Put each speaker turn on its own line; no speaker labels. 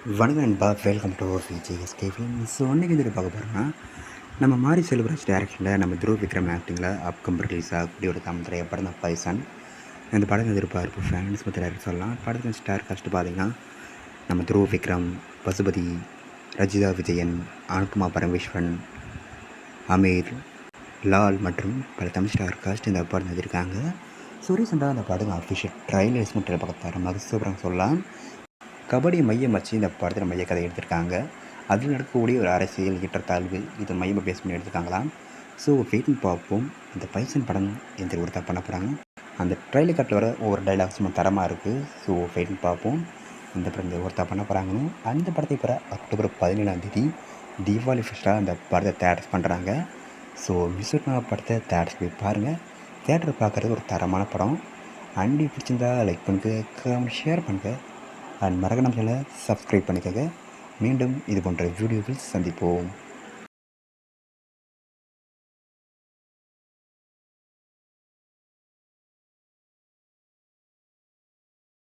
வணக்கம் நண்பா, welcome to VJSK film. So அன்றைக்கி வந்து பார்க்க போகிறோம்னா, நம்ம மாரி செல்வராஜ் டேரக்ஷனில் நம்ம துருவ் விக்ரம் ஆக்டிங்கில் அப்கம்பர் ரிலீஸ் ஆகக்கூடிய ஒரு தமிழ் திரைப்படம் தான் பைசன். இந்த படம் எதிர்பார்ப்பு ஃபேன்ஸ் பற்றி சொல்லலாம். படத்தில் ஸ்டார் காஸ்ட் பார்த்திங்கன்னா நம்ம துருவ் விக்ரம், பசுபதி, ரஜிதா விஜயன், அனுப்மா பரமேஸ்வரன், அமீர், லால் மற்றும் பல தமிழ் ஸ்டார் காஸ்ட் இந்த படம் எழுதியிருக்காங்க. ஸோ ரீசெண்டாக அந்த படம் அஃபிஷியல் ட்ரைலர்ஸ் மட்டும் பார்க்க மக சூப்பராக சொல்லலாம். கபடி மையம் வச்சு இந்த படத்தில் மைய கதை எடுத்திருக்காங்க. அதில் நடக்கக்கூடிய ஒரு அரசியல் ஏற்றத்தாழ்வு இதை மையமாக பேஸ் பண்ணி எடுத்துருக்காங்களாம். ஸோ வெயிட்னு பார்ப்போம் இந்த பைசன் படம் எந்த ஒரு தப்பு பண்ண போகிறாங்க. அந்த ட்ரைலர் கட்டில் வர ஒவ்வொரு டைலாக்ஸும் தரமாக இருக்குது. ஸோ வெயிட்னு பார்ப்போம் இந்த படம் ஒரு தப்பு பண்ண போகிறாங்கன்னு. அந்த படத்தை இப்போ அக்டோபர் 17 தீபாவளி ஃபெஸ்ட்டாக அந்த படத்தை தேட்டர்ஸ் பண்ணுறாங்க. ஸோ மிஸ் அவுட் படத்தை தேட்டர்ஸ் போய் பாருங்கள். தேட்டர் பார்க்குறது ஒரு தரமான படம். அண்டி பிடிச்சிருந்தா லைக் பண்ணுங்கள், ஷேர் பண்ணுங்கள் அண்ட் மறக்காம சேனலை சப்ஸ்கிரைப் பண்ணிக்கங்க. மீண்டும் இது போன்ற வீடியோவில் சந்திப்போம்.